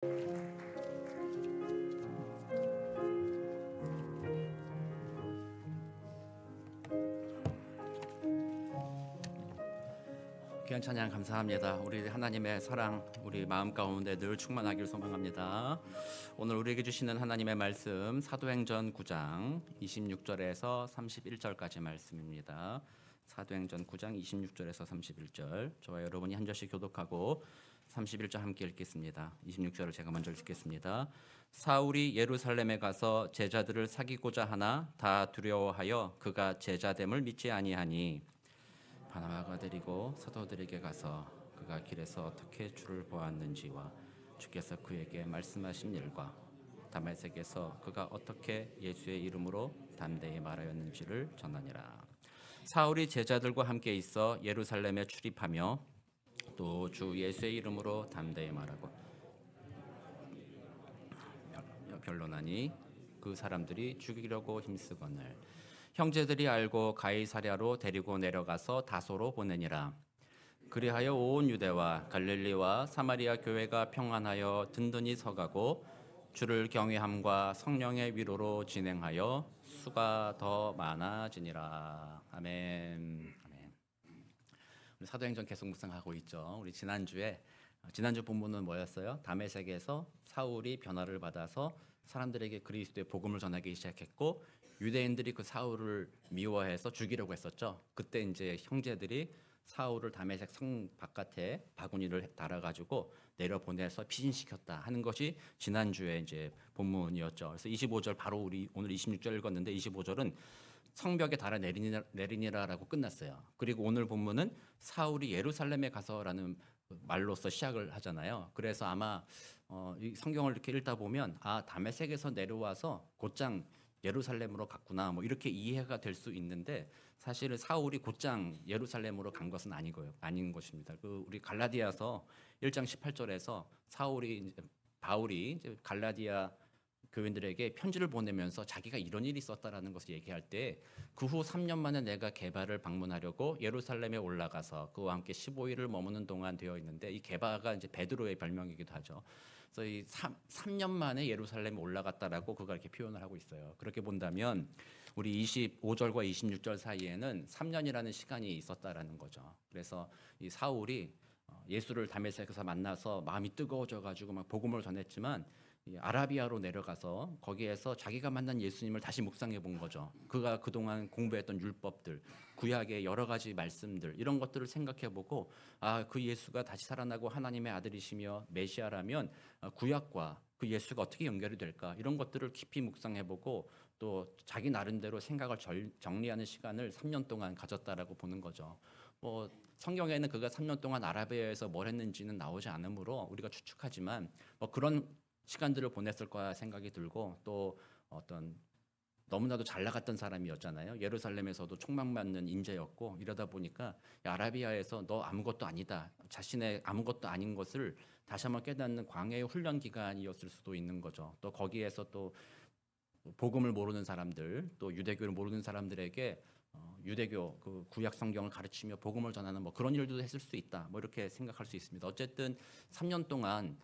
귀한 찬양 감사합니다. 우리 하나님의 사랑 우리 마음 가운데 늘 충만하길 소망합니다. 오늘 우리에게 주시는 하나님의 말씀 사도행전 9장 26절에서 31절까지 말씀입니다. 사도행전 9장 26절에서 31절, 저와 여러분이 한 절씩 교독하고 31절 함께 읽겠습니다. 26절을 제가 먼저 읽겠습니다. 사울이 예루살렘에 가서 제자들을 사귀고자 하나 다 두려워하여 그가 제자됨을 믿지 아니하니 바나바가 데리고 사도들에게 가서 그가 길에서 어떻게 주를 보았는지와 주께서 그에게 말씀하신 일과 다메섹에서 그가 어떻게 예수의 이름으로 담대히 말하였는지를 전하니라. 사울이 제자들과 함께 있어 예루살렘에 출입하며 또 주 예수의 이름으로 담대히 말하고 변론하니 그 사람들이 죽이려고 힘쓰거늘 형제들이 알고 가이사랴로 데리고 내려가서 다소로 보내니라. 그리하여 온 유대와 갈릴리와 사마리아 교회가 평안하여 든든히 서가고 주를 경외함과 성령의 위로로 진행하여 수가 더 많아지니라. 아멘. 아멘. 우리 사도행전 계속 묵상하고 있죠. 우리 지난주 본문은 뭐였어요? 다메섹에서 사울이 변화를 받아서 사람들에게 그리스도의 복음을 전하기 시작했고 유대인들이 그 사울을 미워해서 죽이려고 했었죠. 그때 이제 형제들이 사울을 다메섹 성 바깥에 바구니를 달아가지고 내려보내서 피신시켰다 하는 것이 지난주에 이제 본문이었죠. 그래서 25절 바로 우리 오늘 26절 읽었는데 25절은 성벽에 달아 내리니라라고 끝났어요. 그리고 오늘 본문은 사울이 예루살렘에 가서라는 말로서 시작을 하잖아요. 그래서 아마 이 성경을 이렇게 읽다 보면 다메섹에서 내려와서 곧장 예루살렘으로 갔구나 뭐 이렇게 이해가 될 수 있는데 사실은 사울이 곧장 예루살렘으로 간 것은 아닌 것입니다. 그 우리 갈라디아서 1장 18절에서 바울이 이제 갈라디아 교인들에게 편지를 보내면서 자기가 이런 일이 있었다라는 것을 얘기할 때 그 후 3년 만에 내가 게바를 방문하려고 예루살렘에 올라가서 그와 함께 15일을 머무는 동안 되어 있는데 이 게바가 이제 베드로의 별명이기도 하죠. 그래서 이 3년 만에 예루살렘에 올라갔다라고 그가 이렇게 표현을 하고 있어요. 그렇게 본다면 우리 25절과 26절 사이에는 3년이라는 시간이 있었다라는 거죠. 그래서 이 사울이 예수를 다메섹에서 만나서 마음이 뜨거워져 가지고 막 복음을 전했지만 아라비아로 내려가서 거기에서 자기가 만난 예수님을 다시 묵상해 본 거죠. 그가 그동안 공부했던 율법들, 구약의 여러 가지 말씀들 이런 것들을 생각해 보고 그 예수가 다시 살아나고 하나님의 아들이시며 메시아라면 구약과 그 예수가 어떻게 연결이 될까 이런 것들을 깊이 묵상해 보고 또 자기 나름대로 생각을 정리하는 시간을 3년 동안 가졌다라고 보는 거죠. 뭐 성경에는 그가 3년 동안 아라비아에서 뭘 했는지는 나오지 않으므로 우리가 추측하지만 뭐 그런 시간들을 보냈을 거야 생각이 들고 또 어떤 너무나도 잘 나갔던 사람이었잖아요. 예루살렘에서도 촉망받는 인재였고 이러다 보니까 아라비아에서 너 아무것도 아니다. 자신의 아무것도 아닌 것을 다시 한번 깨닫는 광야의 훈련 기간이었을 수도 있는 거죠. 또 거기에서 또 복음을 모르는 사람들, 또 유대교를 모르는 사람들에게 유대교 그 구약 성경을 가르치며 복음을 전하는 뭐 그런 일도 했을 수 있다. 뭐 이렇게 생각할 수 있습니다. 어쨌든 3년 동안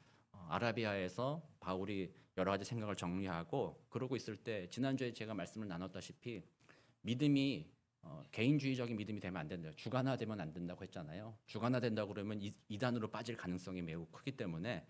아라비아에서 바울이 여러 가지 생각을 정리하고 그러고 있을 때 지난주에 제가 말씀을 나눴다시피 믿음이 개인주의적인 믿음이 되면 안 된다. 주관화되면 안 된다고 했잖아요. 주관화된다고 그러면 이단으로 빠질 가능성이 매우 크기 때문에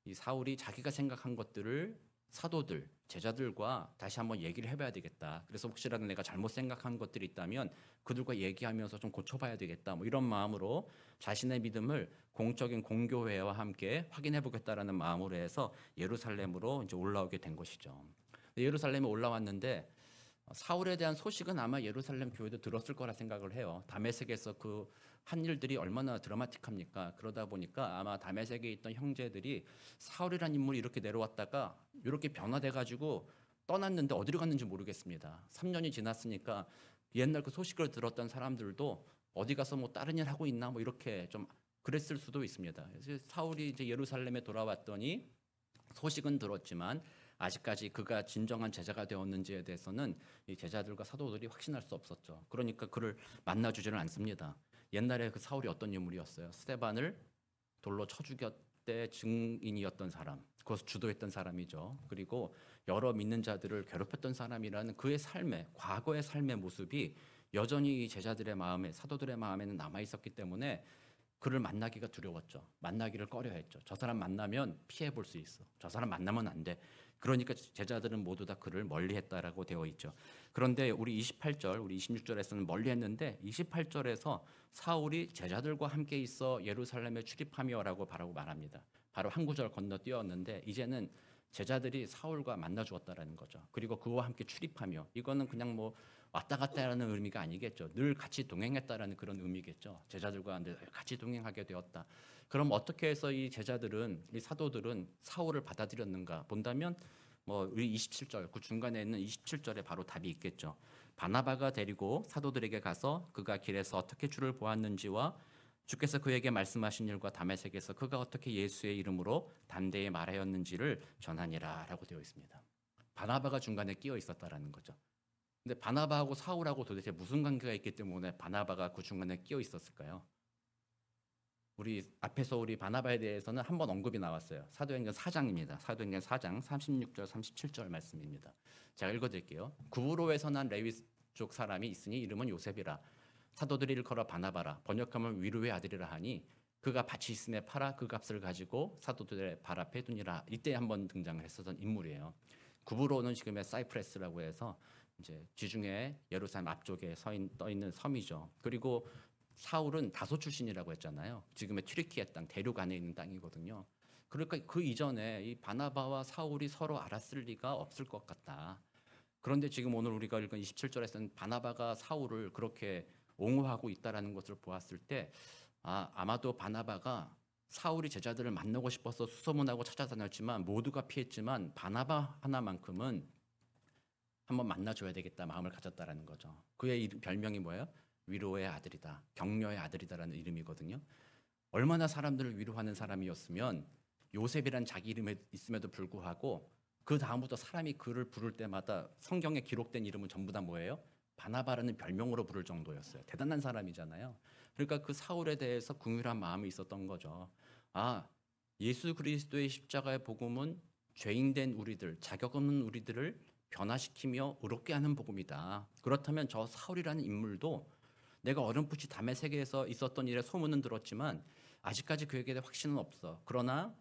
이 사울이 자기가 생각한 것들을 사도들, 제자들과 다시 한번 얘기를 해봐야 되겠다. 그래서 혹시라도 내가 잘못 생각한 것들이 있다면 그들과 얘기하면서 좀 고쳐봐야 되겠다. 뭐 이런 마음으로 자신의 믿음을 공적인 공교회와 함께 확인해보겠다라는 마음으로 해서 예루살렘으로 이제 올라오게 된 것이죠. 예루살렘에 올라왔는데 사울에 대한 소식은 아마 예루살렘 교회도 들었을 거라 생각을 해요. 다메섹에서 그 한 일들이 얼마나 드라마틱합니까? 그러다 보니까 아마 다메섹에 있던 형제들이 사울이라는 인물이 이렇게 내려왔다가 이렇게 변화돼가지고 떠났는데 어디로 갔는지 모르겠습니다. 3년이 지났으니까 옛날 그 소식을 들었던 사람들도 어디 가서 뭐 다른 일 하고 있나 뭐 이렇게 좀 그랬을 수도 있습니다. 그래서 사울이 이제 예루살렘에 돌아왔더니 소식은 들었지만 아직까지 그가 진정한 제자가 되었는지에 대해서는 이 제자들과 사도들이 확신할 수 없었죠. 그러니까 그를 만나주지는 않습니다. 옛날에 그 사울이 어떤 인물이었어요? 스데반을 돌로 쳐 때 증인이었던 사람, 그것을 주도했던 사람이죠. 그리고 여러 믿는 자들을 괴롭혔던 사람이라는 그의 삶의 과거의 삶의 모습이 여전히 이 제자들의 마음에 사도들의 마음에는 남아 있었기 때문에 그를 만나기가 두려웠죠. 만나기를 꺼려했죠. 저 사람 만나면 피해 볼 수 있어. 저 사람 만나면 안 돼. 그러니까 제자들은 모두 다 그를 멀리했다라고 되어 있죠. 그런데 우리 28절, 우리 26절에서는 멀리했는데 28절에서 사울이 제자들과 함께 있어 예루살렘에 출입하며라고 바라고 말합니다. 바로 한 구절 건너뛰었는데 이제는 제자들이 사울과 만나 주었다라는 거죠. 그리고 그와 함께 출입하며 이거는 그냥 뭐 왔다 갔다 하는 의미가 아니겠죠. 늘 같이 동행했다라는 그런 의미겠죠. 제자들과 같이 동행하게 되었다. 그럼 어떻게 해서 이 제자들은 이 사도들은 사울을 받아들였는가 본다면 뭐 우리 27절 그 중간에 있는 27절에 바로 답이 있겠죠. 바나바가 데리고 사도들에게 가서 그가 길에서 어떻게 주를 보았는지와 주께서 그에게 말씀하신 일과 다메섹에서 그가 어떻게 예수의 이름으로 담대히 말하였는지를 전하니라라고 되어 있습니다. 바나바가 중간에 끼어 있었다라는 거죠. 근데 바나바하고 사울하고 도대체 무슨 관계가 있기 때문에 바나바가 그 중간에 끼어 있었을까요? 우리 앞에서 우리 바나바에 대해서는 한 번 언급이 나왔어요. 사도행전 4장입니다. 사도행전 4장 36절 37절 말씀입니다. 제가 읽어드릴게요. 구브로에서 난 레위 족 사람이 있으니 이름은 요셉이라. 사도들이 일컬어 바나바라. 번역하면 위로의 아들이라 하니 그가 밭이 있음에 팔아 그 값을 가지고 사도들의 발 앞에 두니라. 이때 한번 등장을 했었던 인물이에요. 구브로는 지금의 사이프레스라고 해서 이제 지중해 예루살렘 앞쪽에 떠 있는 섬이죠. 그리고 사울은 다소 출신이라고 했잖아요. 지금의 튀르키예 땅 대륙 안에 있는 땅이거든요. 그러니까 그 이전에 이 바나바와 사울이 서로 알았을 리가 없을 것 같다. 그런데 지금 오늘 우리가 읽은 27절에서는 바나바가 사울을 그렇게 옹호하고 있다라는 것을 보았을 때 아마도 바나바가 사울이 제자들을 만나고 싶어서 수소문하고 찾아다녔지만 모두가 피했지만 바나바 하나만큼은 한번 만나줘야 되겠다 마음을 가졌다라는 거죠. 그의 별명이 뭐예요? 위로의 아들이다, 격려의 아들이다라는 이름이거든요. 얼마나 사람들을 위로하는 사람이었으면 요셉이란 자기 이름에 있음에도 불구하고 그 다음부터 사람이 그를 부를 때마다 성경에 기록된 이름은 전부 다 뭐예요? 바나바라는 별명으로 부를 정도였어요. 대단한 사람이잖아요. 그러니까 그 사울에 대해서 긍휼한 마음이 있었던 거죠. 예수 그리스도의 십자가의 복음은 죄인된 우리들, 자격 없는 우리들을 변화시키며 의롭게 하는 복음이다. 그렇다면 저 사울이라는 인물도 내가 어렴풋이 다메섹에서 있었던 일에 소문은 들었지만 아직까지 그에게 확신은 없어. 그러나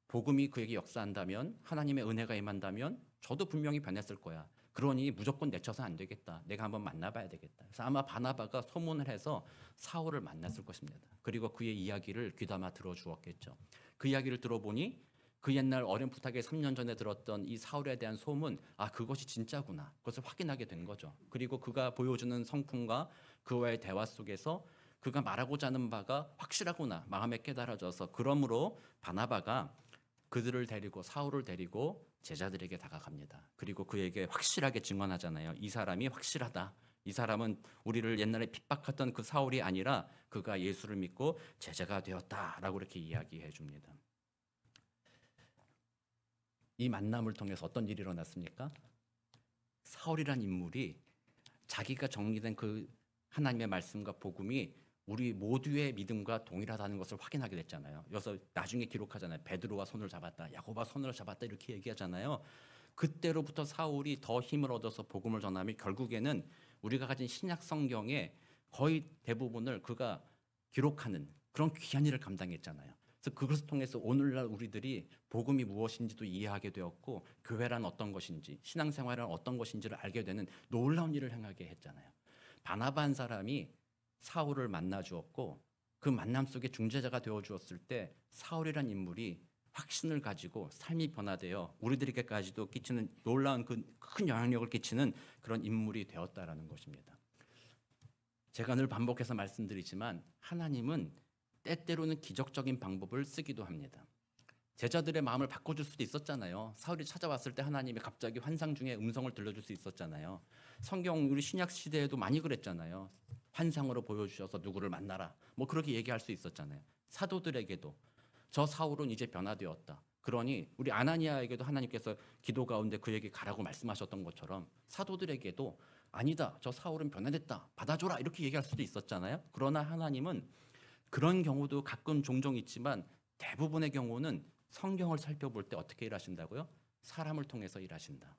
복음이 그에게 역사한다면, 하나님의 은혜가 임한다면 저도 분명히 변했을 거야. 그러니 무조건 내쳐서 안 되겠다. 내가 한번 만나봐야 되겠다. 그래서 아마 바나바가 소문을 해서 사울을 만났을 것입니다. 그리고 그의 이야기를 귀담아 들어주었겠죠. 그 이야기를 들어보니 그 옛날 어렴풋하게 3년 전에 들었던 이 사울에 대한 소문, 그것이 진짜구나. 그것을 확인하게 된 거죠. 그리고 그가 보여주는 성품과 그와의 대화 속에서 그가 말하고자 하는 바가 확실하구나. 마음에 깨달아져서 그러므로 바나바가 그들을 데리고 사울을 데리고 제자들에게 다가갑니다. 그리고 그에게 확실하게 증언하잖아요. 이 사람이 확실하다. 이 사람은 우리를 옛날에 핍박했던 그 사울이 아니라 그가 예수를 믿고 제자가 되었다라고 이렇게 이야기해 줍니다. 이 만남을 통해서 어떤 일이 일어났습니까? 사울이란 인물이 자기가 정리된 그 하나님의 말씀과 복음이 우리 모두의 믿음과 동일하다는 것을 확인하게 됐잖아요. 그래서 나중에 기록하잖아요. 베드로와 손을 잡았다, 야고보와 손을 잡았다 이렇게 얘기하잖아요. 그때로부터 사울이 더 힘을 얻어서 복음을 전하며 결국에는 우리가 가진 신약 성경의 거의 대부분을 그가 기록하는 그런 귀한 일을 감당했잖아요. 그래서 그것을 통해서 오늘날 우리들이 복음이 무엇인지도 이해하게 되었고 교회란 어떤 것인지 신앙생활은 어떤 것인지를 알게 되는 놀라운 일을 행하게 했잖아요. 바나바 한 사람이 사울을 만나 주었고 그 만남 속에 중재자가 되어 주었을 때 사울이란 인물이 확신을 가지고 삶이 변화되어 우리들에게까지도 끼치는 놀라운 그 큰 영향력을 끼치는 그런 인물이 되었다라는 것입니다. 제가 늘 반복해서 말씀드리지만 하나님은 때때로는 기적적인 방법을 쓰기도 합니다. 제자들의 마음을 바꿔줄 수도 있었잖아요. 사울이 찾아왔을 때 하나님이 갑자기 환상 중에 음성을 들려줄 수 있었잖아요. 성경 우리 신약 시대에도 많이 그랬잖아요. 환상으로 보여주셔서 누구를 만나라. 뭐 그렇게 얘기할 수 있었잖아요. 사도들에게도 저 사울은 이제 변화되었다. 그러니 우리 아나니아에게도 하나님께서 기도 가운데 그에게 가라고 말씀하셨던 것처럼 사도들에게도 아니다. 저 사울은 변화됐다. 받아줘라. 이렇게 얘기할 수도 있었잖아요. 그러나 하나님은 그런 경우도 가끔 종종 있지만 대부분의 경우는 성경을 살펴볼 때 어떻게 일하신다고요? 사람을 통해서 일하신다.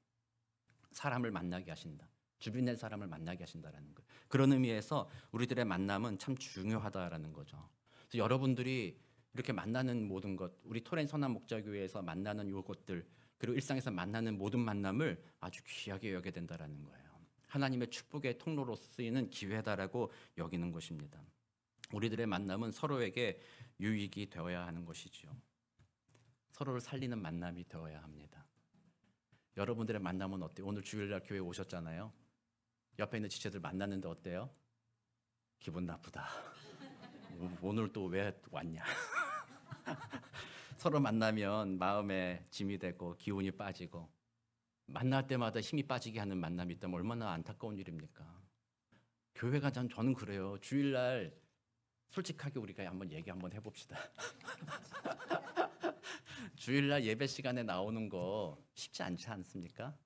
사람을 만나게 하신다. 주변의 사람을 만나게 하신다라는 거예요. 그런 의미에서 우리들의 만남은 참 중요하다라는 거죠. 그래서 여러분들이 이렇게 만나는 모든 것, 우리 토렌 선한 목자교회에서 만나는 요것들, 그리고 일상에서 만나는 모든 만남을 아주 귀하게 여겨야 된다라는 거예요. 하나님의 축복의 통로로 쓰이는 기회다라고 여기는 것입니다. 우리들의 만남은 서로에게 유익이 되어야 하는 것이지요. 서로를 살리는 만남이 되어야 합니다. 여러분들의 만남은 어때요? 오늘 주일날 교회 오셨잖아요. 옆에 있는 지체들 만났는데 어때요? 기분 나쁘다. 오늘 또 왜 왔냐? 서로 만나면 마음에 짐이 되고 기운이 빠지고 만날 때마다 힘이 빠지게 하는 만남이 있다면 얼마나 안타까운 일입니까? 교회가 저는 그래요. 주일날 솔직하게 우리가 한번 얘기 한번 해봅시다. 주일날 예배 시간에 나오는 거 쉽지 않지 않습니까?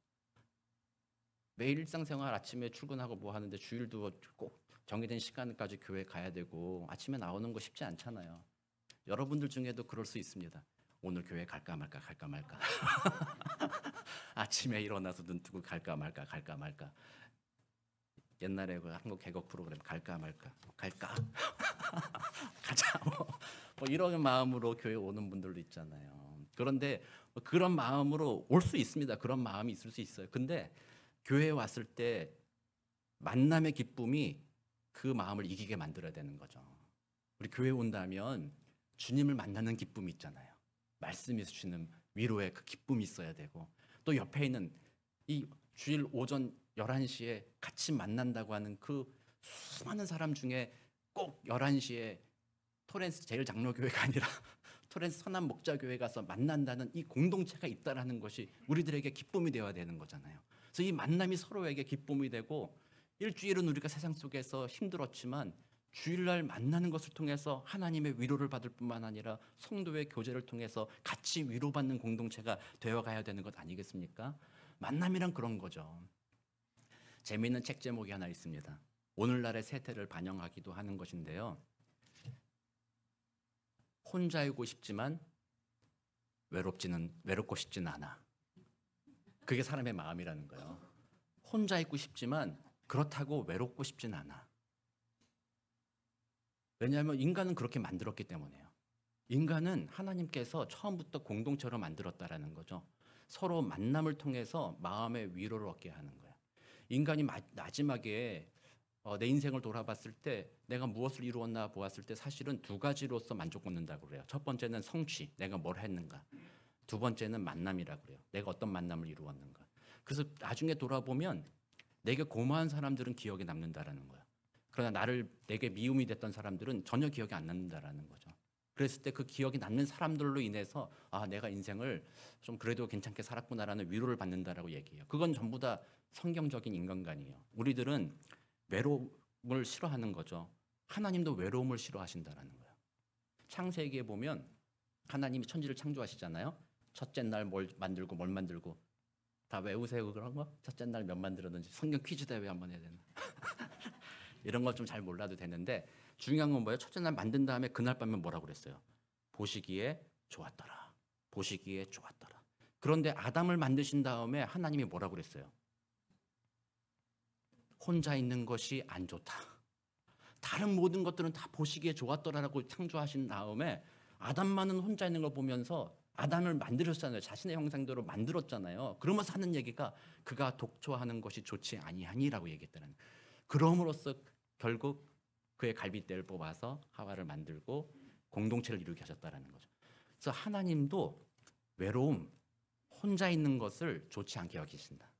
매일 일상생활 아침에 출근하고 뭐 하는데 주일도 꼭 정해진 시간까지 교회 가야 되고 아침에 나오는 거 쉽지 않잖아요. 여러분들 중에도 그럴 수 있습니다. 오늘 교회 갈까 말까 갈까 말까. 아침에 일어나서 눈 뜨고 갈까 말까 갈까 말까. 옛날에 그 한국 개국 프로그램 갈까 말까 갈까 가자 뭐 이런 마음으로 교회 오는 분들도 있잖아요. 그런데 그런 마음으로 올 수 있습니다. 그런 마음이 있을 수 있어요. 근데 교회에 왔을 때 만남의 기쁨이 그 마음을 이기게 만들어야 되는 거죠. 우리 교회 온다면 주님을 만나는 기쁨이 있잖아요. 말씀이 주시는 위로의 그 기쁨이 있어야 되고 또 옆에 있는 이 주일 오전 11시에 같이 만난다고 하는 그 수많은 사람 중에 꼭 11시에 토렌스 제일장로교회가 아니라 토렌스 선한 목자교회 가서 만난다는 이 공동체가 있다라는 것이 우리들에게 기쁨이 되어야 되는 거잖아요. 그래서 이 만남이 서로에게 기쁨이 되고 일주일은 우리가 세상 속에서 힘들었지만 주일날 만나는 것을 통해서 하나님의 위로를 받을 뿐만 아니라 성도의 교제를 통해서 같이 위로받는 공동체가 되어가야 되는 것 아니겠습니까? 만남이란 그런 거죠. 재미있는 책 제목이 하나 있습니다. 오늘날의 세태를 반영하기도 하는 것인데요. 혼자이고 싶지만 외롭고 싶지는 않아. 그게 사람의 마음이라는 거예요. 혼자 있고 싶지만 그렇다고 외롭고 싶진 않아. 왜냐하면 인간은 그렇게 만들었기 때문에요. 인간은 하나님께서 처음부터 공동체로 만들었다라는 거죠. 서로 만남을 통해서 마음의 위로를 얻게 하는 거예요. 인간이 마지막에 내 인생을 돌아봤을 때 내가 무엇을 이루었나 보았을 때 사실은 두 가지로서 만족받는다고 그래요. 첫 번째는 성취, 내가 뭘 했는가. 두 번째는 만남이라고 그래요. 내가 어떤 만남을 이루었는가. 그래서 나중에 돌아보면 내게 고마운 사람들은 기억에 남는다라는 거예요. 그러나 내게 미움이 됐던 사람들은 전혀 기억이 안 남는다라는 거죠. 그랬을 때 그 기억이 남는 사람들로 인해서 내가 인생을 좀 그래도 괜찮게 살았구나라는 위로를 받는다라고 얘기해요. 그건 전부 다 성경적인 인간관이에요. 우리들은 외로움을 싫어하는 거죠. 하나님도 외로움을 싫어하신다라는 거예요. 창세기에 보면 하나님이 천지를 창조하시잖아요. 첫째 날 뭘 만들고 다 외우세요 그런 거? 첫째 날 몇 만들었는지 성경 퀴즈 대회 한번 해야 되나? 이런 거 좀 잘 몰라도 되는데 중요한 건 뭐예요? 첫째 날 만든 다음에 그날 밤에 뭐라고 그랬어요? 보시기에 좋았더라. 보시기에 좋았더라. 그런데 아담을 만드신 다음에 하나님이 뭐라고 그랬어요? 혼자 있는 것이 안 좋다. 다른 모든 것들은 다 보시기에 좋았더라라고 창조하신 다음에 아담만은 혼자 있는 걸 보면서 아담을 만들었잖아요. 자신의 형상대로 만들었잖아요. 그러면서 하는 얘기가 그가 독초하는 것이 좋지 아니하니라고 얘기했다는 거예요. 그럼으로써 결국 그의 갈빗대를 뽑아서 하와를 만들고 공동체를 이루게 하셨다는 거죠. 그래서 하나님도 외로움, 혼자 있는 것을 좋지 않게 여기신다.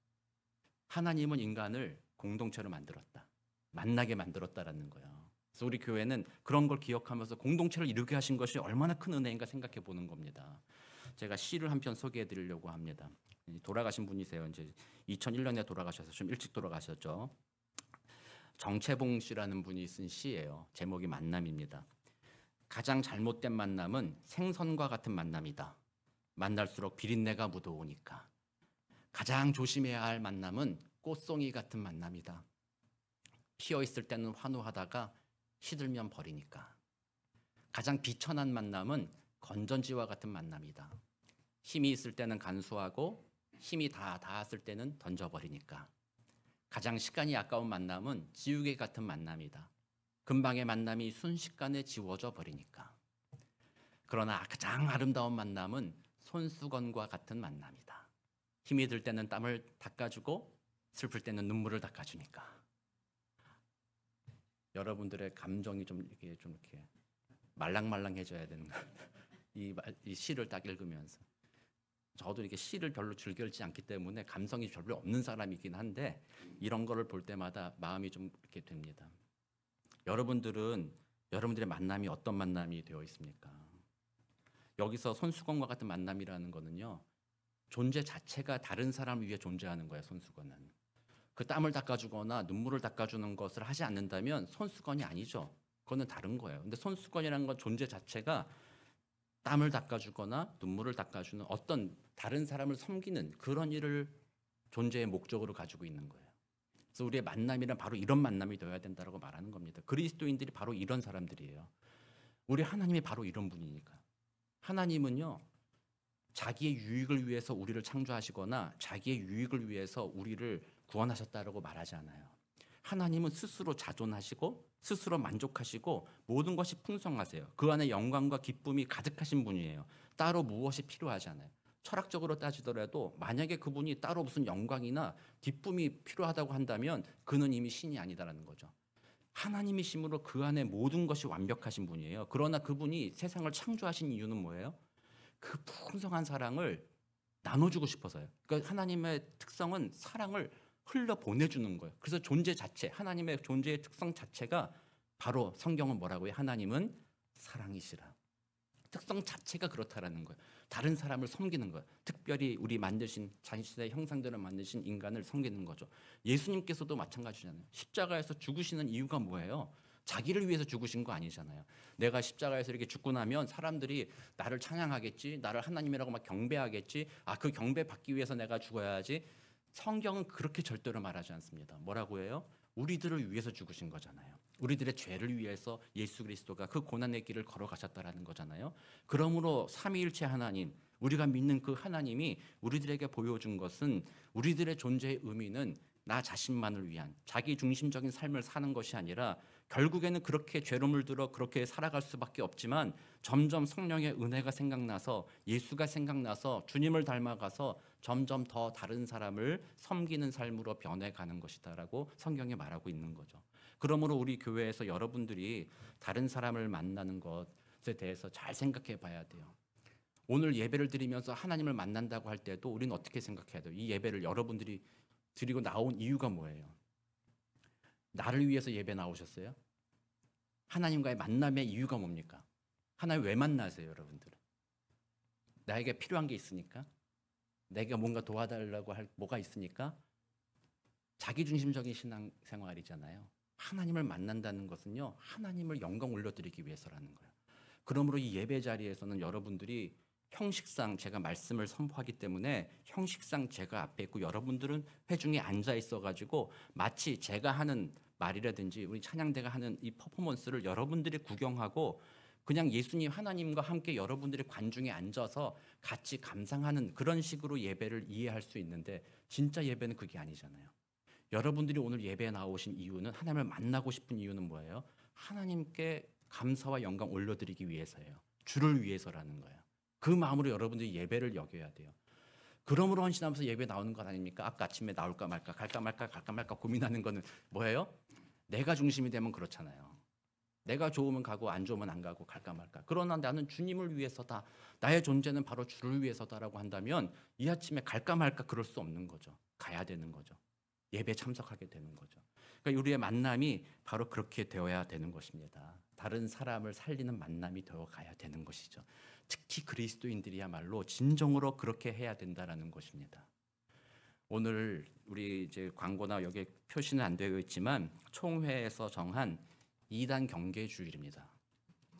하나님은 인간을 공동체로 만들었다. 만나게 만들었다라는 거예요. 그래서 우리 교회는 그런 걸 기억하면서 공동체를 이루게 하신 것이 얼마나 큰 은혜인가 생각해 보는 겁니다. 제가 시를 한 편 소개해 드리려고 합니다. 돌아가신 분이세요. 이제 2001년에 돌아가셔서 좀 일찍 돌아가셨죠. 정채봉 씨라는 분이 쓴 시예요. 제목이 만남입니다. 가장 잘못된 만남은 생선과 같은 만남이다. 만날수록 비린내가 묻어오니까. 가장 조심해야 할 만남은 꽃송이 같은 만남이다. 피어 있을 때는 환호하다가 시들면 버리니까. 가장 비천한 만남은 건전지와 같은 만남이다. 힘이 있을 때는 간수하고 힘이 다 닿았을 때는 던져버리니까. 가장 시간이 아까운 만남은 지우개 같은 만남이다. 금방의 만남이 순식간에 지워져 버리니까. 그러나 가장 아름다운 만남은 손수건과 같은 만남이다. 힘이 들 때는 땀을 닦아주고 슬플 때는 눈물을 닦아주니까. 여러분들의 감정이 좀 이렇게 말랑말랑해져야 되는 거예요. 이 시를 딱 읽으면서. 저도 이렇게 시를 별로 즐겨지 않기 때문에 감성이 별로 없는 사람이긴 한데 이런 거를 볼 때마다 마음이 좀 이렇게 됩니다. 여러분들의 만남이 어떤 만남이 되어 있습니까? 여기서 손수건과 같은 만남이라는 거는요, 존재 자체가 다른 사람을 위해 존재하는 거예요. 손수건은 그 땀을 닦아주거나 눈물을 닦아주는 것을 하지 않는다면 손수건이 아니죠. 그거는 다른 거예요. 근데 손수건이라는 건 존재 자체가 땀을 닦아주거나 눈물을 닦아주는 어떤 다른 사람을 섬기는 그런 일을 존재의 목적으로 가지고 있는 거예요. 그래서 우리의 만남이란 바로 이런 만남이 되어야 된다고 말하는 겁니다. 그리스도인들이 바로 이런 사람들이에요. 우리 하나님이 바로 이런 분이니까. 하나님은요, 자기의 유익을 위해서 우리를 창조하시거나 자기의 유익을 위해서 우리를 구원하셨다라고 말하지 않아요. 하나님은 스스로 자존하시고 스스로 만족하시고 모든 것이 풍성하세요. 그 안에 영광과 기쁨이 가득하신 분이에요. 따로 무엇이 필요하지 않아요. 철학적으로 따지더라도 만약에 그분이 따로 무슨 영광이나 기쁨이 필요하다고 한다면 그는 이미 신이 아니다라는 거죠. 하나님이심으로 그 안에 모든 것이 완벽하신 분이에요. 그러나 그분이 세상을 창조하신 이유는 뭐예요? 그 풍성한 사랑을 나눠주고 싶어서요. 그러니까 하나님의 특성은 사랑을 흘러 보내주는 거예요. 그래서 존재 자체, 하나님의 존재의 특성 자체가 바로 성경은 뭐라고요? 하나님은 사랑이시라. 특성 자체가 그렇다라는 거예요. 다른 사람을 섬기는 거예요. 특별히 우리 만드신 자신의 형상대로 만드신 인간을 섬기는 거죠. 예수님께서도 마찬가지잖아요. 십자가에서 죽으시는 이유가 뭐예요? 자기를 위해서 죽으신 거 아니잖아요. 내가 십자가에서 이렇게 죽고 나면 사람들이 나를 찬양하겠지, 나를 하나님이라고 막 경배하겠지. 그 경배 받기 위해서 내가 죽어야지. 성경은 그렇게 절대로 말하지 않습니다. 뭐라고 해요? 우리들을 위해서 죽으신 거잖아요. 우리들의 죄를 위해서 예수 그리스도가 그 고난의 길을 걸어가셨다라는 거잖아요. 그러므로 삼위일체 하나님, 우리가 믿는 그 하나님이 우리들에게 보여준 것은 우리들의 존재의 의미는 나 자신만을 위한 자기 중심적인 삶을 사는 것이 아니라 결국에는 그렇게 죄로 물들어 그렇게 살아갈 수밖에 없지만 점점 성령의 은혜가 생각나서 예수가 생각나서 주님을 닮아가서 점점 더 다른 사람을 섬기는 삶으로 변해가는 것이다라고 성경에 말하고 있는 거죠. 그러므로 우리 교회에서 여러분들이 다른 사람을 만나는 것에 대해서 잘 생각해 봐야 돼요. 오늘 예배를 드리면서 하나님을 만난다고 할 때도 우리는 어떻게 생각해야 돼요? 이 예배를 여러분들이 드리고 나온 이유가 뭐예요? 나를 위해서 예배 나오셨어요? 하나님과의 만남의 이유가 뭡니까? 하나님 왜 만나세요, 여러분들? 나에게 필요한 게 있으니까? 내가 뭔가 도와달라고 할 뭐가 있으니까? 자기중심적인 신앙생활이잖아요. 하나님을 만난다는 것은요, 하나님을 영광 올려드리기 위해서라는 거예요. 그러므로 이 예배 자리에서는 여러분들이 형식상 제가 말씀을 선포하기 때문에 형식상 제가 앞에 있고 여러분들은 회중에 앉아 있어가지고 마치 제가 하는 말이라든지 우리 찬양대가 하는 이 퍼포먼스를 여러분들이 구경하고 그냥 예수님 하나님과 함께 여러분들이 관중에 앉아서 같이 감상하는 그런 식으로 예배를 이해할 수 있는데 진짜 예배는 그게 아니잖아요. 여러분들이 오늘 예배에 나오신 이유는 하나님을 만나고 싶은 이유는 뭐예요? 하나님께 감사와 영광 올려드리기 위해서예요. 주를 위해서라는 거예요. 그 마음으로 여러분들이 예배를 여겨야 돼요. 그러므로 헌신하면서 예배 나오는 것 아닙니까? 아까 아침에 나올까 말까 갈까 말까 고민하는 거는 뭐예요? 내가 중심이 되면 그렇잖아요. 내가 좋으면 가고 안 좋으면 안 가고 갈까 말까. 그러나 나는 주님을 위해서다. 나의 존재는 바로 주를 위해서다라고 한다면 이 아침에 갈까 말까 그럴 수 없는 거죠. 가야 되는 거죠. 예배에 참석하게 되는 거죠. 그러니까 우리의 만남이 바로 그렇게 되어야 되는 것입니다. 다른 사람을 살리는 만남이 되어 가야 되는 것이죠. 특히 그리스도인들이야말로 진정으로 그렇게 해야 된다라는 것입니다. 오늘 우리 이제 광고나 여기 표시는 안 되어 있지만 총회에서 정한 2단 경계주일입니다.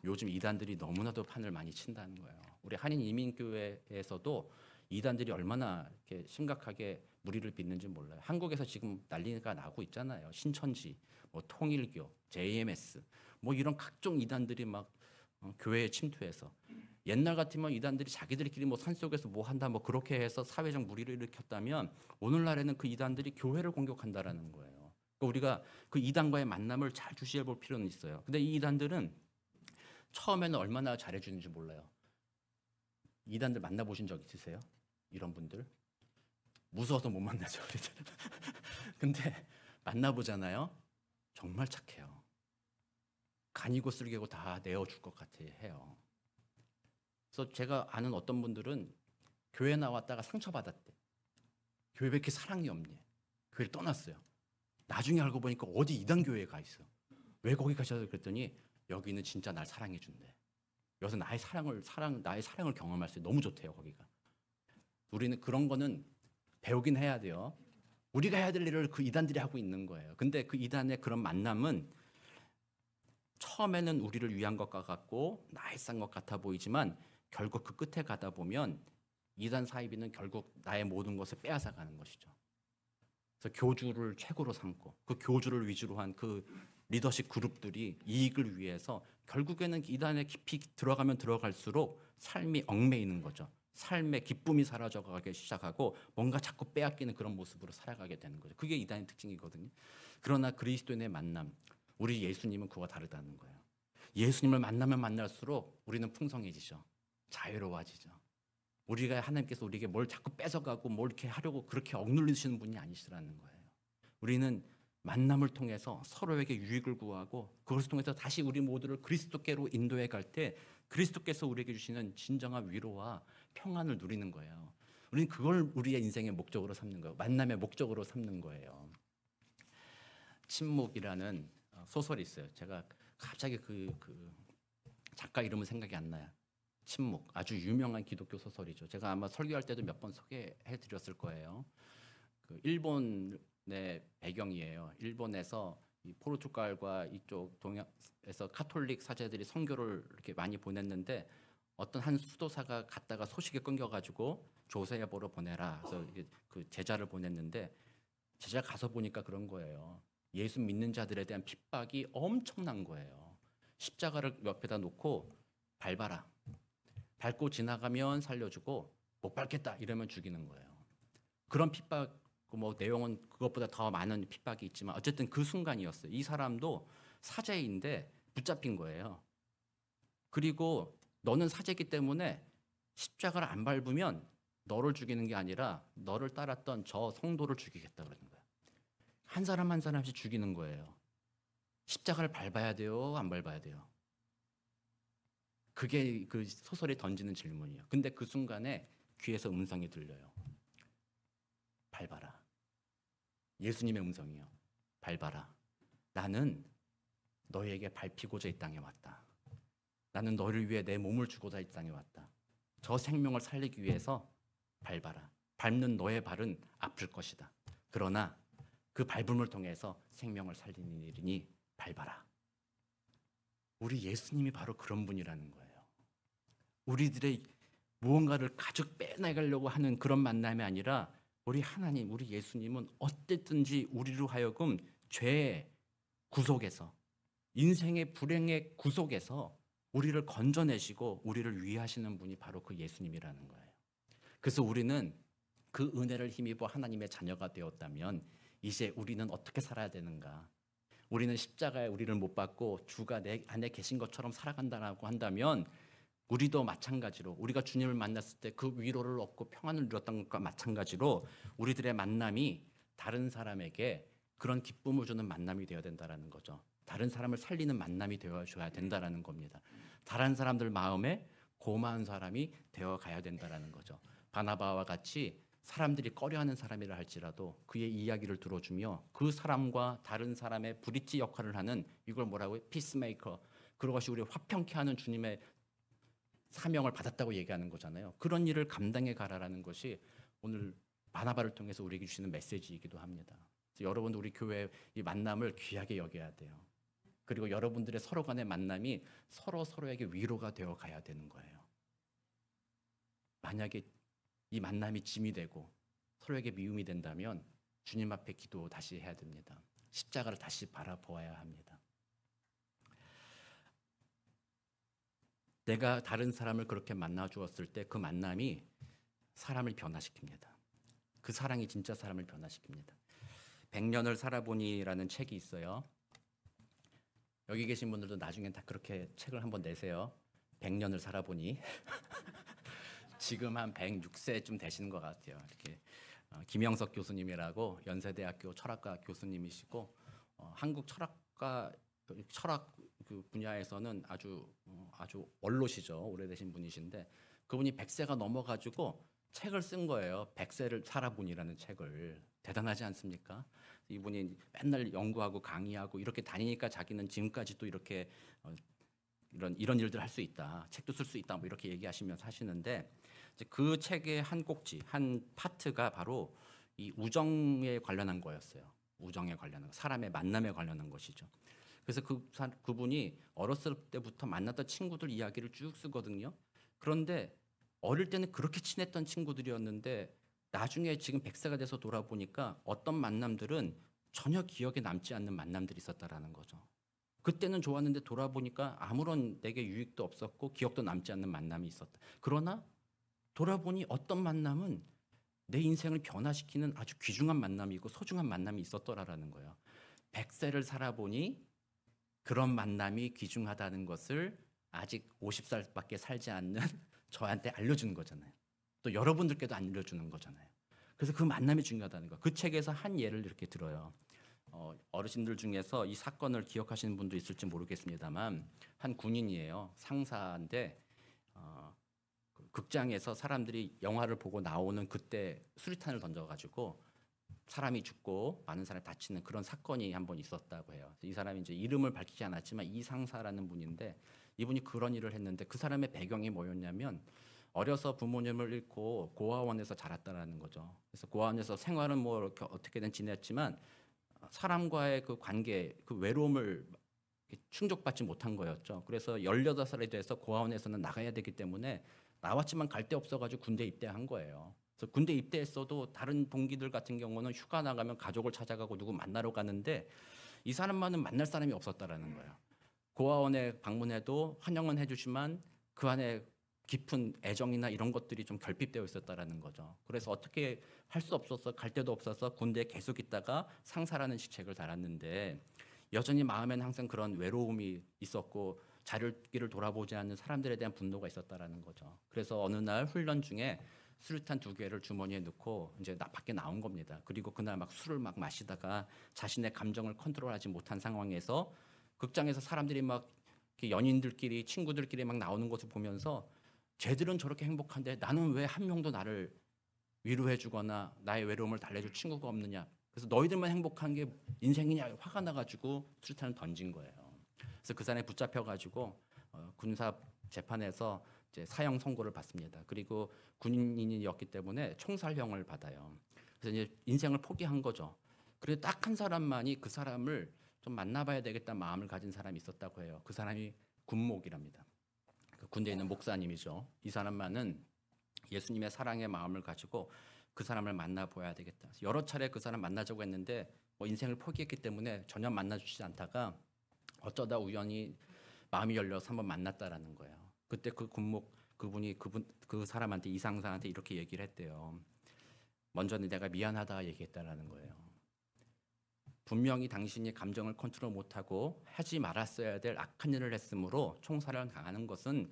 요즘 이단들이 너무나도 판을 많이 친다는 거예요. 우리 한인 이민교회에서도 이단들이 얼마나 이렇게 심각하게 무리를 빚는지 몰라요. 한국에서 지금 난리가 나고 있잖아요. 신천지, 뭐 통일교, JMS, 뭐 이런 각종 이단들이 막 교회에 침투해서 옛날 같으면 이단들이 자기들끼리 뭐 산속에서 뭐 한다 뭐 그렇게 해서 사회적 무리를 일으켰다면 오늘날에는 그 이단들이 교회를 공격한다라는 거예요. 그러니까 우리가 그 이단과의 만남을 잘 주시해 볼 필요는 있어요. 근데 이 이단들은 처음에는 얼마나 잘해주는지 몰라요. 이단들 만나보신 적 있으세요? 이런 분들? 무서워서 못 만나죠. 근데 만나보잖아요. 정말 착해요. 간이고 쓸개고 다 내어줄 것 같아 해요. 그래서 제가 아는 어떤 분들은 교회 나왔다가 상처받았대. 교회 왜 이렇게 사랑이 없니? 교회를 떠났어요. 나중에 알고 보니까 어디 이단 교회에 가 있어. 왜 거기 가셔서 그랬더니 여기는 진짜 날 사랑해 준대. 여기서 나의 사랑을 경험할 수 있어. 너무 좋대요, 거기가. 우리는 그런 거는 배우긴 해야 돼요. 우리가 해야 될 일을 그 이단들이 하고 있는 거예요. 근데 그 이단의 그런 만남은 처음에는 우리를 위한 것 같고 나이산 것 같아 보이지만 결국 그 끝에 가다 보면 이단 사이비는 결국 나의 모든 것을 빼앗아 가는 것이죠. 그래서 교주를 최고로 삼고 그 교주를 위주로 한 그 리더십 그룹들이 이익을 위해서 결국에는 이단에 깊이 들어가면 들어갈수록 삶이 얽매이는 거죠. 삶의 기쁨이 사라져가기 시작하고 뭔가 자꾸 빼앗기는 그런 모습으로 살아가게 되는 거죠. 그게 이단의 특징이거든요. 그러나 그리스도인의 만남, 우리 예수님은 그와 다르다는 거예요. 예수님을 만나면 만날수록 우리는 풍성해지죠. 자유로워지죠. 우리가 하나님께서 우리에게 뭘 자꾸 뺏어가고 뭘 이렇게 하려고 그렇게 억눌리시는 분이 아니시라는 거예요. 우리는 만남을 통해서 서로에게 유익을 구하고 그것을 통해서 다시 우리 모두를 그리스도께로 인도해 갈 때 그리스도께서 우리에게 주시는 진정한 위로와 평안을 누리는 거예요. 우리는 그걸 우리의 인생의 목적으로 삼는 거예요. 만남의 목적으로 삼는 거예요. 침묵이라는 소설이 있어요. 제가 갑자기 그 작가 이름은 생각이 안 나요. 침묵, 아주 유명한 기독교 소설이죠. 제가 아마 설교할 때도 몇 번 소개해 드렸을 거예요. 그 일본의 배경이에요. 일본에서 이 포르투갈과 이쪽 동양에서 카톨릭 사제들이 선교를 이렇게 많이 보냈는데 어떤 한 수도사가 갔다가 소식이 끊겨가지고 조세보로 보내라. 그래서 그 제자를 보냈는데 제자 가서 보니까 그런 거예요. 예수 믿는 자들에 대한 핍박이 엄청난 거예요. 십자가를 옆에다 놓고 밟아라. 밟고 지나가면 살려주고 못 밟겠다 이러면 죽이는 거예요. 그런 핍박 뭐 내용은 그것보다 더 많은 핍박이 있지만 어쨌든 그 순간이었어요. 이 사람도 사제인데 붙잡힌 거예요. 그리고 너는 사제이기 때문에 십자가를 안 밟으면 너를 죽이는 게 아니라 너를 따랐던 저 성도를 죽이겠다 그러는 거예요. 한 사람 한 사람씩 죽이는 거예요. 십자가를 밟아야 돼요? 안 밟아야 돼요? 그게 그 소설이 던지는 질문이에요. 근데 그 순간에 귀에서 음성이 들려요. 밟아라. 예수님의 음성이요. 밟아라. 나는 너에게 밟히고자 이 땅에 왔다. 나는 너를 위해 내 몸을 주고자 이 땅에 왔다. 저 생명을 살리기 위해서 밟아라. 밟는 너의 발은 아플 것이다. 그러나 그 밟음을 통해서 생명을 살리는 일이니 밟아라. 우리 예수님이 바로 그런 분이라는 거예요. 우리들의 무언가를 가죽 빼내가려고 하는 그런 만남이 아니라 우리 하나님, 우리 예수님은 어쨌든지 우리로 하여금 죄의 구속에서 인생의 불행의 구속에서 우리를 건져내시고 우리를 위하시는 분이 바로 그 예수님이라는 거예요. 그래서 우리는 그 은혜를 힘입어 하나님의 자녀가 되었다면 이제 우리는 어떻게 살아야 되는가? 우리는 십자가에 우리를 못 박고 주가 내 안에 계신 것처럼 살아간다라고 한다면 우리도 마찬가지로 우리가 주님을 만났을 때 그 위로를 얻고 평안을 누렸던 것과 마찬가지로 우리들의 만남이 다른 사람에게 그런 기쁨을 주는 만남이 되어야 된다는 거죠. 다른 사람을 살리는 만남이 되어줘야 된다는 겁니다. 다른 사람들 마음에 고마운 사람이 되어가야 된다는 거죠. 바나바와 같이 사람들이 꺼려하는 사람이라 할지라도 그의 이야기를 들어주며 그 사람과 다른 사람의 브릿지 역할을 하는 이걸 뭐라고 해요? 피스메이커. 그것이 우리 화평케 하는 주님의 사명을 받았다고 얘기하는 거잖아요. 그런 일을 감당해 가라라는 것이 오늘 바나바를 통해서 우리에게 주시는 메시지이기도 합니다. 여러분도 우리 교회 이 만남을 귀하게 여겨야 돼요. 그리고 여러분들의 서로 간의 만남이 서로에게 위로가 되어 가야 되는 거예요. 만약에 이 만남이 짐이 되고 서로에게 미움이 된다면 주님 앞에 기도 다시 해야 됩니다. 십자가를 다시 바라보아야 합니다. 내가 다른 사람을 그렇게 만나 주었을 때 그 만남이 사람을 변화시킵니다. 그 사랑이 진짜 사람을 변화시킵니다. 100년을 살아보니라는 책이 있어요. 여기 계신 분들도 나중에 다 그렇게 책을 한번 내세요. 100년을 살아보니. 지금 한 106세쯤 되시는 것 같아요. 이렇게 김영석 교수님이라고 연세대학교 철학과 교수님이시고 한국 철학과 철학 그 분야에서는 아주 원로시죠. 오래되신 분이신데 그분이 100세가 넘어가지고 책을 쓴 거예요. 100세를 살아보니라는 책을. 대단하지 않습니까? 이분이 맨날 연구하고 강의하고 이렇게 다니니까 자기는 지금까지도 이렇게 이런 일들 할 수 있다. 책도 쓸 수 있다. 뭐 이렇게 얘기하시면서 하시는데 이제 그 책의 한 꼭지, 한 파트가 바로 이 우정에 관련한 거였어요. 우정에 관련한 거, 사람의 만남에 관련한 것이죠. 그래서 그분이 어렸을 때부터 만났던 친구들 이야기를 쭉 쓰거든요. 그런데 어릴 때는 그렇게 친했던 친구들이었는데 나중에 지금 100세가 돼서 돌아보니까 어떤 만남들은 전혀 기억에 남지 않는 만남들이 있었다라는 거죠. 그때는 좋았는데 돌아보니까 아무런 내게 유익도 없었고 기억도 남지 않는 만남이 있었다. 그러나 돌아보니 어떤 만남은 내 인생을 변화시키는 아주 귀중한 만남이고 소중한 만남이 있었더라라는 거예요. 100세를 살아보니 그런 만남이 귀중하다는 것을 아직 50살밖에 살지 않는 저한테 알려주는 거잖아요. 또 여러분들께도 알려주는 거잖아요. 그래서 그 만남이 중요하다는 거. 그 책에서 한 예를 이렇게 들어요. 어르신들 중에서 이 사건을 기억하시는 분도 있을지 모르겠습니다만 한 군인이에요. 상사인데 극장에서 사람들이 영화를 보고 나오는 그때 수리탄을 던져가지고 사람이 죽고 많은 사람이 다치는 그런 사건이 한번 있었다고 해요. 이 사람이 이제 이름을 밝히지 않았지만 이상사라는 분인데 이분이 그런 일을 했는데 그 사람의 배경이 뭐였냐면 어려서 부모님을 잃고 고아원에서 자랐다라는 거죠. 그래서 고아원에서 생활은 뭐 이렇게 어떻게든 지냈지만 사람과의 그 관계, 그 외로움을 충족받지 못한 거였죠. 그래서 18살이 돼서 고아원에서는 나가야 되기 때문에 나왔지만 갈 데 없어가지고 군대 입대한 거예요. 그래서 군대 입대했어도 다른 동기들 같은 경우는 휴가 나가면 가족을 찾아가고 누구 만나러 가는데 이 사람만은 만날 사람이 없었다라는 거예요. 고아원에 방문해도 환영은 해주지만 그 안에 깊은 애정이나 이런 것들이 좀 결핍되어 있었다라는 거죠. 그래서 어떻게 할 수 없어서 갈 데도 없어서 군대에 계속 있다가 상사라는 시책을 달았는데 여전히 마음에는 항상 그런 외로움이 있었고 자기를 돌아보지 않는 사람들에 대한 분노가 있었다라는 거죠. 그래서 어느 날 훈련 중에 수류탄 2개를 주머니에 넣고 이제 밖에 나온 겁니다. 그리고 그날 막 술을 막 마시다가 자신의 감정을 컨트롤하지 못한 상황에서 극장에서 사람들이 막 연인들끼리 친구들끼리 막 나오는 것을 보면서 쟤들은 저렇게 행복한데 나는 왜 한 명도 나를 위로해주거나 나의 외로움을 달래줄 친구가 없느냐. 그래서 너희들만 행복한 게 인생이냐 화가 나가지고 수류탄을 던진 거예요. 그래서 그 사람이 붙잡혀가지고 군사 재판에서 이제 사형 선고를 받습니다. 그리고 군인이었기 때문에 총살형을 받아요. 그래서 이제 인생을 포기한 거죠. 그래도 딱 한 사람만이 그 사람을 좀 만나봐야 되겠다는 마음을 가진 사람이 있었다고 해요. 그 사람이 군목이랍니다. 그 군대에 있는 목사님이죠. 이 사람만은 예수님의 사랑의 마음을 가지고 그 사람을 만나봐야 되겠다. 여러 차례 그 사람 만나자고 했는데 뭐 인생을 포기했기 때문에 전혀 만나주지 않다가 어쩌다 우연히 마음이 열려서 한번 만났다라는 거예요. 그때 그 그분이 그 사람한테 이상사한테 이렇게 얘기를 했대요. 먼저는 내가 미안하다 얘기했다라는 거예요. 분명히 당신이 감정을 컨트롤 못하고 하지 말았어야 될 악한 일을 했으므로 총살을 당하는 것은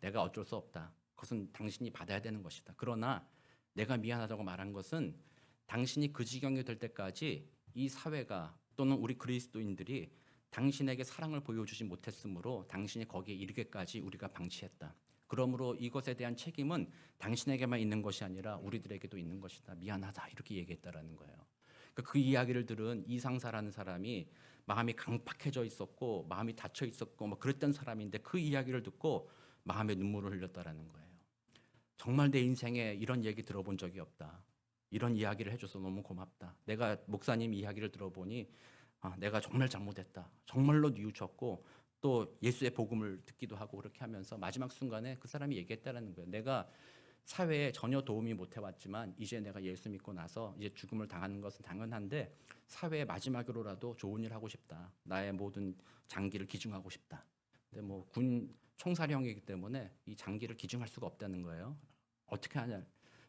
내가 어쩔 수 없다. 그것은 당신이 받아야 되는 것이다. 그러나 내가 미안하다고 말한 것은 당신이 그 지경이 될 때까지 이 사회가 또는 우리 그리스도인들이 당신에게 사랑을 보여주지 못했으므로 당신이 거기에 이르기까지 우리가 방치했다. 그러므로 이것에 대한 책임은 당신에게만 있는 것이 아니라 우리들에게도 있는 것이다. 미안하다. 이렇게 얘기했다라는 거예요. 그 이야기를 들은 이상사라는 사람이 마음이 강팍해져 있었고 마음이 닫혀 있었고 뭐 그랬던 사람인데 그 이야기를 듣고 마음에 눈물을 흘렸다라는 거예요. 정말 내 인생에 이런 얘기 들어본 적이 없다. 이런 이야기를 해줘서 너무 고맙다. 내가 목사님 이야기를 들어보니 내가 정말 잘못했다. 정말로 뉘우쳤고 또 예수의 복음을 듣기도 하고 그렇게 하면서 마지막 순간에 그 사람이 얘기했다라는 거예요. 내가 사회에 전혀 도움이 못 해왔지만 이제 내가 예수 믿고 나서 이제 죽음을 당하는 것은 당연한데 사회의 마지막으로라도 좋은 일 하고 싶다. 나의 모든 장기를 기증하고 싶다. 근데 뭐 군 총사령이기 때문에 이 장기를 기증할 수가 없다는 거예요. 어떻게 하냐?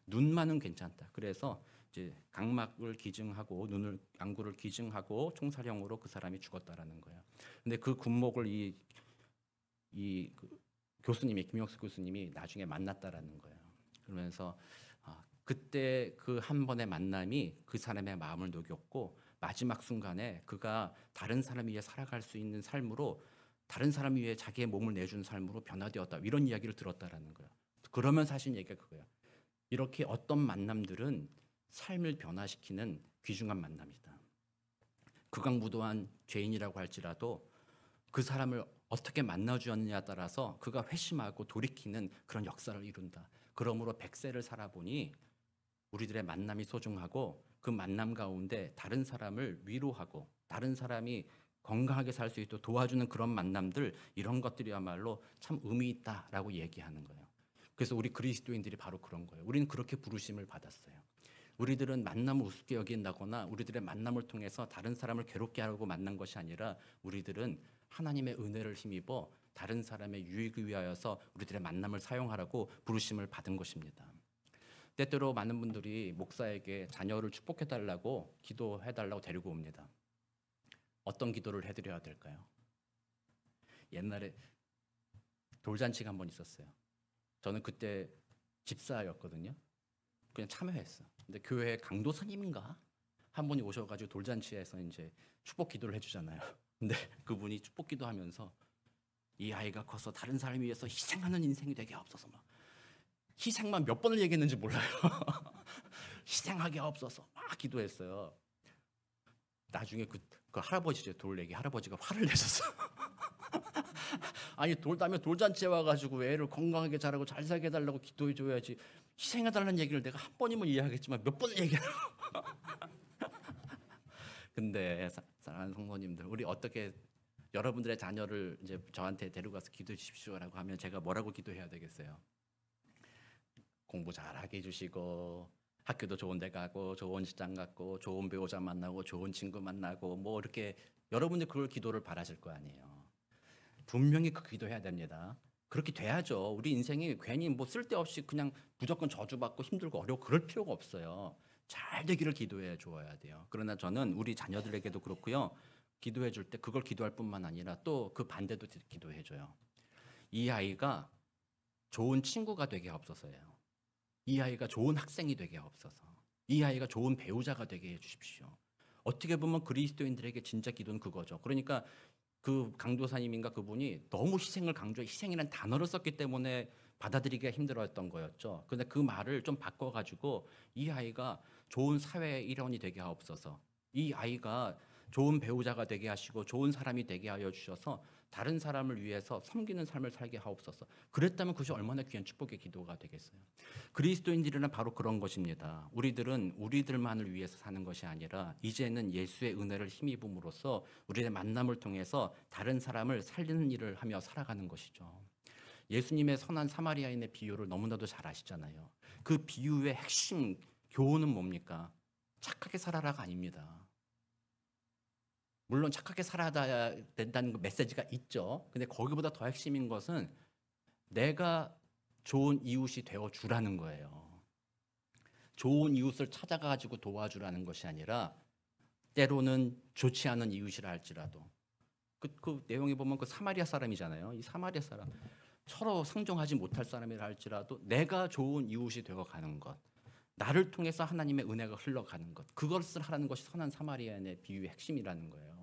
눈만은 괜찮다. 그래서 이제 각막을 기증하고 눈을 안구를 기증하고 총사령으로 그 사람이 죽었다라는 거예요. 근데 그 군목을 그 교수님이 김영수 교수님이 나중에 만났다라는 거예요. 그러면서 그때 그 한 번의 만남이 그 사람의 마음을 녹였고 마지막 순간에 그가 다른 사람 위해 살아갈 수 있는 삶으로 다른 사람 위해 자기의 몸을 내준 삶으로 변화되었다. 이런 이야기를 들었다라는 거예요. 그러면 사실 얘기가 그거예요. 이렇게 어떤 만남들은 삶을 변화시키는 귀중한 만남이다. 극악무도한 죄인이라고 할지라도 그 사람을 어떻게 만나주었느냐에 따라서 그가 회심하고 돌이키는 그런 역사를 이룬다. 그러므로 100세를 살아보니 우리들의 만남이 소중하고 그 만남 가운데 다른 사람을 위로하고 다른 사람이 건강하게 살 수 있도록 도와주는 그런 만남들, 이런 것들이야말로 참 의미 있다라고 얘기하는 거예요. 그래서 우리 그리스도인들이 바로 그런 거예요. 우리는 그렇게 부르심을 받았어요. 우리들은 만남을 우습게 여긴다거나 우리들의 만남을 통해서 다른 사람을 괴롭게 하려고 만난 것이 아니라 우리들은 하나님의 은혜를 힘입어 다른 사람의 유익을 위하여서 우리들의 만남을 사용하라고 부르심을 받은 것입니다. 때때로 많은 분들이 목사에게 자녀를 축복해달라고 기도해달라고 데리고 옵니다. 어떤 기도를 해드려야 될까요? 옛날에 돌잔치가 한 번 있었어요. 저는 그때 집사였거든요. 그냥 참여했어. 근데 교회 강도 스님인가 한 분이 오셔가지고 돌잔치에서 이제 축복 기도를 해주잖아요. 근데 그분이 축복 기도하면서 이 아이가 커서 다른 사람을 위해서 희생하는 인생이 되게 없어서 막 희생만 몇 번을 얘기했는지 몰라요. 희생하게 없어서 막 기도했어요. 나중에 그 할아버지죠, 돌내기 할아버지가 화를 내셨어. 아니 돌다면 돌잔치에 와가지고 애를 건강하게 자라고 잘 살게 해달라고 기도해줘야지 희생해달라는 얘기를 내가 한 번이면 이해하겠지만 몇 번을 얘기하라고. 근데 사랑하는 성도님들, 우리 어떻게 여러분들의 자녀를 이제 저한테 데려가서 기도해 주십시오라고 하면 제가 뭐라고 기도해야 되겠어요? 공부 잘하게 해주시고 학교도 좋은 데 가고 좋은 직장 갖고 좋은 배우자 만나고 좋은 친구 만나고 뭐 이렇게 여러분들 그걸 기도를 바라실 거 아니에요. 분명히 그 기도해야 됩니다. 그렇게 돼야죠. 우리 인생이 괜히 뭐 쓸데없이 그냥 무조건 저주받고 힘들고 어려워 그럴 필요가 없어요. 잘 되기를 기도해 줘야 돼요. 그러나 저는 우리 자녀들에게도 그렇고요. 기도해 줄 때 그걸 기도할 뿐만 아니라 또 그 반대도 기도해 줘요. 이 아이가 좋은 친구가 되게 없어서요. 이 아이가 좋은 학생이 되게 없어서. 이 아이가 좋은 배우자가 되게 해 주십시오. 어떻게 보면 그리스도인들에게 진짜 기도는 그거죠. 그러니까 그 강도사님인가 그분이 너무 희생을 강조해 희생이라는 단어를 썼기 때문에 받아들이기가 힘들었던 거였죠. 근데 그 말을 좀 바꿔가지고 이 아이가 좋은 사회의 일원이 되게 하옵소서. 이 아이가 좋은 배우자가 되게 하시고 좋은 사람이 되게 하여 주셔서 다른 사람을 위해서 섬기는 삶을 살게 하옵소서. 그랬다면 그것이 얼마나 귀한 축복의 기도가 되겠어요. 그리스도인들은 바로 그런 것입니다. 우리들은 우리들만을 위해서 사는 것이 아니라 이제는 예수의 은혜를 힘입음으로써 우리의 만남을 통해서 다른 사람을 살리는 일을 하며 살아가는 것이죠. 예수님의 선한 사마리아인의 비유를 너무나도 잘 아시잖아요. 그 비유의 핵심 교훈은 뭡니까? 착하게 살아라가 아닙니다. 물론 착하게 살아야 된다는 그 메시지가 있죠. 근데 거기보다 더 핵심인 것은 내가 좋은 이웃이 되어주라는 거예요. 좋은 이웃을 찾아가지고 도와주라는 것이 아니라 때로는 좋지 않은 이웃이라 할지라도 그 내용에 보면 그 사마리아 사람이잖아요. 이 사마리아 사람 서로 상종하지 못할 사람이라 할지라도 내가 좋은 이웃이 되어가는 것, 나를 통해서 하나님의 은혜가 흘러가는 것, 그것을 하라는 것이 선한 사마리아인의 비유의 핵심이라는 거예요.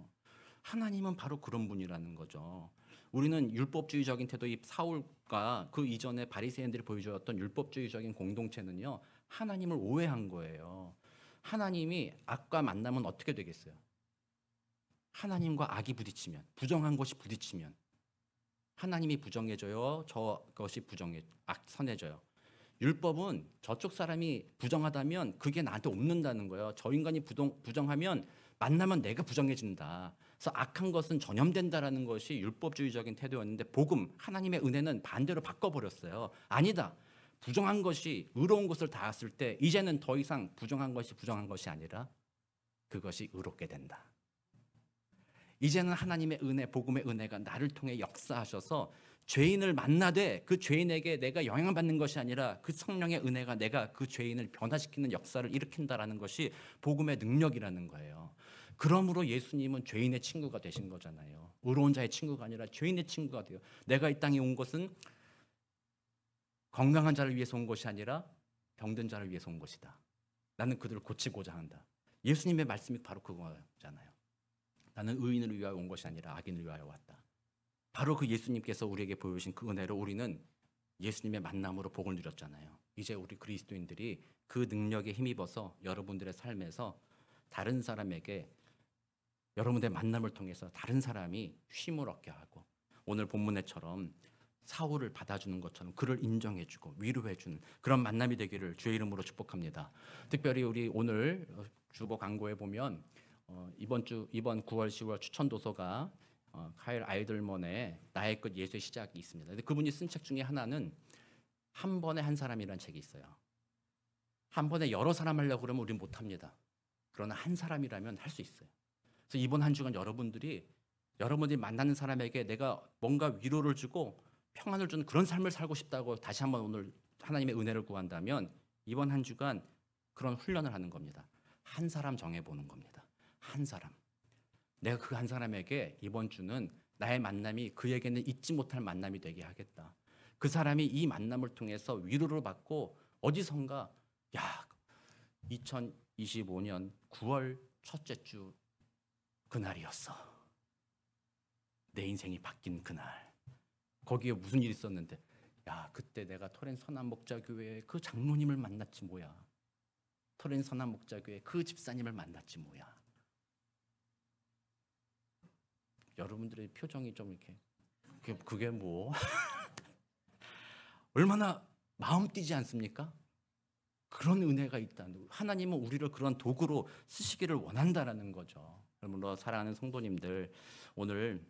하나님은 바로 그런 분이라는 거죠. 우리는 율법주의적인 태도, 이 사울과 그 이전에 바리새인들이 보여주었던 율법주의적인 공동체는요, 하나님을 오해한 거예요. 하나님이 악과 만나면 어떻게 되겠어요? 하나님과 악이 부딪히면, 부정한 것이 부딪히면 하나님이 부정해져요, 저것이 선해져요. 율법은 저쪽 사람이 부정하다면 그게 나한테 옮는다는 거예요. 저 인간이 부정하면 만나면 내가 부정해진다. 그래서 악한 것은 전염된다라는 것이 율법주의적인 태도였는데 복음, 하나님의 은혜는 반대로 바꿔버렸어요. 아니다. 부정한 것이 의로운 것을 닿았을 때 이제는 더 이상 부정한 것이 아니라 그것이 의롭게 된다. 이제는 하나님의 은혜, 복음의 은혜가 나를 통해 역사하셔서 죄인을 만나되 그 죄인에게 내가 영향받는 것이 아니라 그 성령의 은혜가 내가 그 죄인을 변화시키는 역사를 일으킨다라는 것이 복음의 능력이라는 거예요. 그러므로 예수님은 죄인의 친구가 되신 거잖아요. 의로운 자의 친구가 아니라 죄인의 친구가 돼요. 내가 이 땅에 온 것은 건강한 자를 위해서 온 것이 아니라 병든 자를 위해서 온 것이다. 나는 그들을 고치고자 한다. 예수님의 말씀이 바로 그거잖아요. 나는 의인을 위하여 온 것이 아니라 악인을 위하여 왔다. 바로 그 예수님께서 우리에게 보여주신 그 은혜로 우리는 예수님의 만남으로 복을 누렸잖아요. 이제 우리 그리스도인들이 그 능력에 힘입어서 여러분들의 삶에서 다른 사람에게 여러분들의 만남을 통해서 다른 사람이 쉼을 얻게 하고 오늘 본문에처럼 사울을 받아주는 것처럼 그를 인정해주고 위로해주는 그런 만남이 되기를 주의 이름으로 축복합니다. 특별히 우리 오늘 주보 광고에 보면 이번 9월 10월 추천 도서가 카일 아이들먼의 나의 끝 예수의 시작이 있습니다. 근데 그분이 쓴 책 중에 하나는 한 번에 한 사람이라는 책이 있어요. 한 번에 여러 사람 하려고 그러면 우리는 못합니다. 그러나 한 사람이라면 할 수 있어요. 그래서 이번 한 주간 여러분들이 만나는 사람에게 내가 뭔가 위로를 주고 평안을 주는 그런 삶을 살고 싶다고 다시 한번 오늘 하나님의 은혜를 구한다면 이번 한 주간 그런 훈련을 하는 겁니다. 한 사람 정해보는 겁니다. 한 사람. 내가 그 한 사람에게 이번 주는 나의 만남이 그에게는 잊지 못할 만남이 되게 하겠다. 그 사람이 이 만남을 통해서 위로를 받고 어디선가 2025년 9월 첫째 주 그날이었어. 내 인생이 바뀐 그날. 거기에 무슨 일이 있었는데 그때 내가 토렌 선한 목자교회 그 장로님을 만났지 뭐야. 토렌 선한 목자교회 그 집사님을 만났지 뭐야. 여러분들의 표정이 좀 이렇게 그게 뭐 얼마나 마음 뛰지 않습니까? 그런 은혜가 있다는 하나님은 우리를 그런 도구로 쓰시기를 원한다라는 거죠. 여러분 사랑하는 성도님들 오늘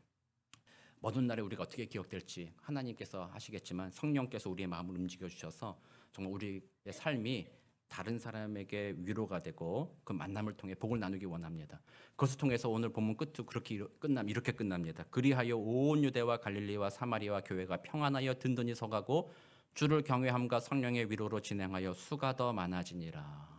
모든 날에 우리가 어떻게 기억될지 하나님께서 하시겠지만 성령께서 우리의 마음을 움직여 주셔서 정말 우리의 삶이 다른 사람에게 위로가 되고 그 만남을 통해 복을 나누기 원합니다. 그것을 통해서 오늘 본문 끝도 이렇게 끝납니다. 그리하여 온 유대와 갈릴리와 사마리아 교회가 평안하여 든든히 서가고 주를 경외함과 성령의 위로로 진행하여 수가 더 많아지니라.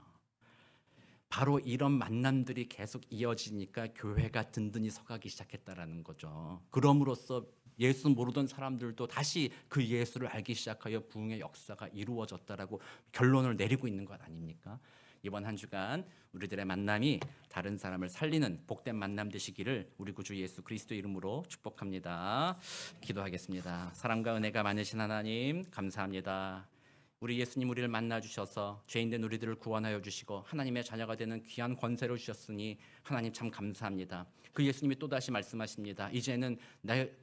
바로 이런 만남들이 계속 이어지니까 교회가 든든히 서가기 시작했다라는 거죠. 그럼으로써 예수 모르던 사람들도 다시 그 예수를 알기 시작하여 부흥의 역사가 이루어졌다라고 결론을 내리고 있는 것 아닙니까? 이번 한 주간 우리들의 만남이 다른 사람을 살리는 복된 만남 되시기를 우리 구주 예수 그리스도 이름으로 축복합니다. 기도하겠습니다. 사랑과 은혜가 많으신 하나님 감사합니다. 우리 예수님 우리를 만나 주셔서 죄인된 우리들을 구원하여 주시고 하나님의 자녀가 되는 귀한 권세를 주셨으니 하나님 참 감사합니다. 그 예수님이 또다시 말씀하십니다. 이제는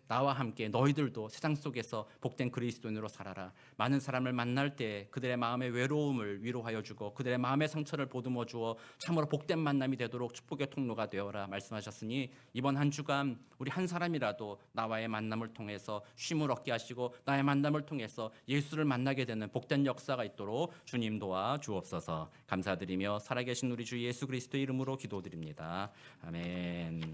나와 함께 너희들도 세상 속에서 복된 그리스도인으로 살아라. 많은 사람을 만날 때 그들의 마음의 외로움을 위로하여 주고 그들의 마음의 상처를 보듬어 주어 참으로 복된 만남이 되도록 축복의 통로가 되어라 말씀하셨으니 이번 한 주간 우리 한 사람이라도 나와의 만남을 통해서 쉼을 얻게 하시고 나의 만남을 통해서 예수를 만나게 되는 복된 역사가 있도록 주님 도와 주옵소서. 감사드리며 살아계신 우리 주 예수 그리스도의 이름으로 기도드립니다. 아멘.